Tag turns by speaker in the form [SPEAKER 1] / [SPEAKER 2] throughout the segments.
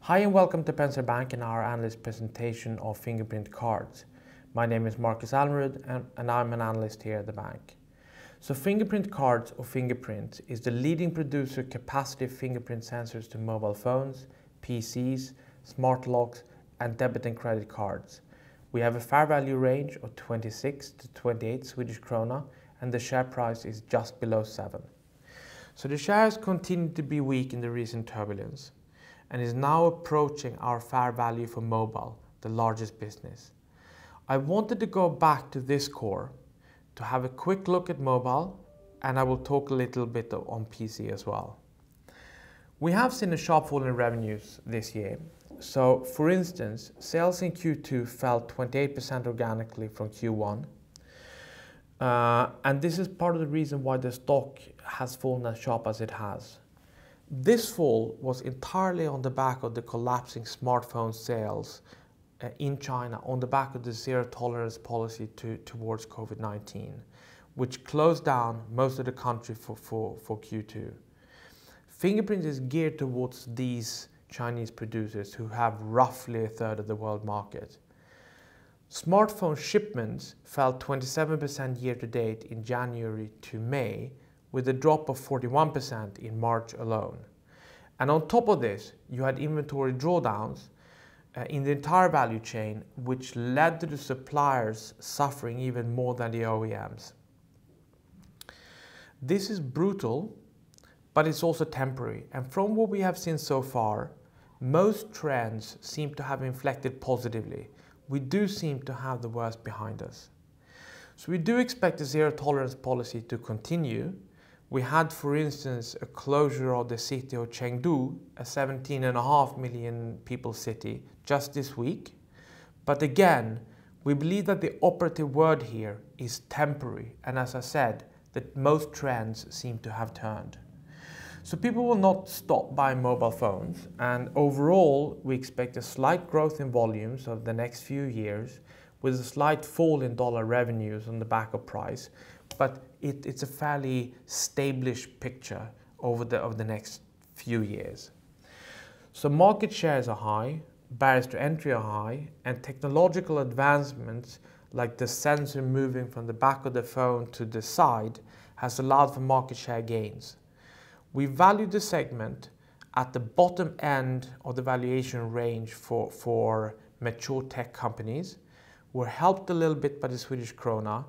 [SPEAKER 1] Hi and welcome to Penser Bank and our analyst presentation of fingerprint cards. My name is Markus Almerud and I'm an analyst here at the bank. So fingerprint cards or Fingerprints is the leading producer of capacitive fingerprint sensors to mobile phones, PCs, smart locks and debit and credit cards. We have a fair value range of 26 to 28 Swedish krona and the share price is just below 7. So the shares continue to be weak in the recent turbulence and is now approaching our fair value for mobile, the largest business. I wanted to go back to this core to have a quick look at mobile, and I will talk a little bit on PC as well. We have seen a sharp fall in revenues this year. So for instance, sales in Q2 fell 28% organically from Q1. And this is part of the reason why the stock has fallen as sharp as it has. This fall was entirely on the back of the collapsing smartphone sales in China on the back of the zero tolerance policy towards COVID-19, which closed down most of the country for Q2. Fingerprint is geared towards these Chinese producers who have roughly a third of the world market. Smartphone shipments fell 27% year to date in January to May, with a drop of 41% in March alone. And on top of this, you had inventory drawdowns in the entire value chain, which led to the suppliers suffering even more than the OEMs. This is brutal, but it's also temporary. And from what we have seen so far, most trends seem to have inflected positively. We do seem to have the worst behind us. So we do expect the zero tolerance policy to continue. We had, for instance, a closure of the city of Chengdu, a 17.5 million people city, just this week. But again, we believe that the operative word here is temporary. And as I said, that most trends seem to have turned. So people will not stop buying mobile phones. And overall, we expect a slight growth in volumes over the next few years, with a slight fall in dollar revenues on the back of price. But it's a fairly established picture over the next few years. So market shares are high, barriers to entry are high, and technological advancements like the sensor moving from the back of the phone to the side has allowed for market share gains. We value the segment at the bottom end of the valuation range for mature tech companies. We're helped a little bit by the Swedish krona,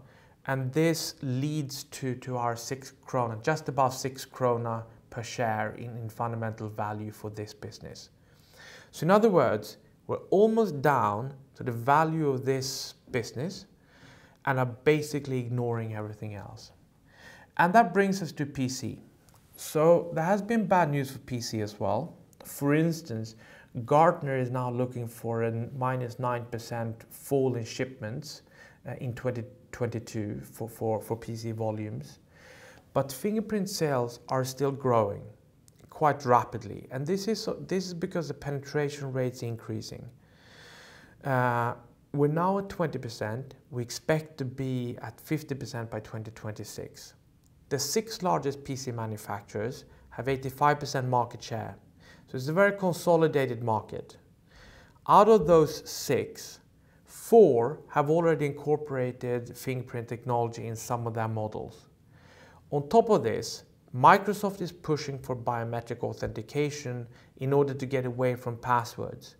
[SPEAKER 1] and this leads to our 6 krona, just above 6 krona per share in fundamental value for this business. So in other words, we're almost down to the value of this business and are basically ignoring everything else. And that brings us to PC. So there has been bad news for PC as well. For instance, Gartner is now looking for a -9% fall in shipments in 2022 for PC volumes. But fingerprint sales are still growing quite rapidly. And this is because the penetration rate is increasing. We're now at 20%. We expect to be at 50% by 2026. The 6 largest PC manufacturers have 85% market share. So it's a very consolidated market. Out of those 6, 4 have already incorporated fingerprint technology in some of their models. On top of this, Microsoft is pushing for biometric authentication in order to get away from passwords.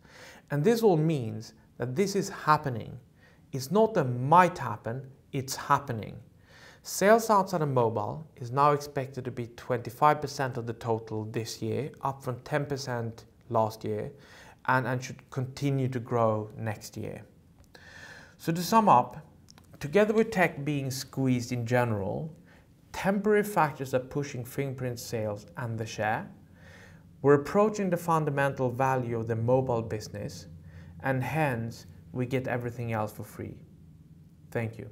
[SPEAKER 1] And this all means that this is happening. It's not a might happen, it's happening. Sales outside of mobile is now expected to be 25% of the total this year, up from 10% last year, and should continue to grow next year. So to sum up, together with tech being squeezed in general, temporary factors are pushing fingerprint sales and the share. We're approaching the fundamental value of the mobile business, and hence we get everything else for free. Thank you.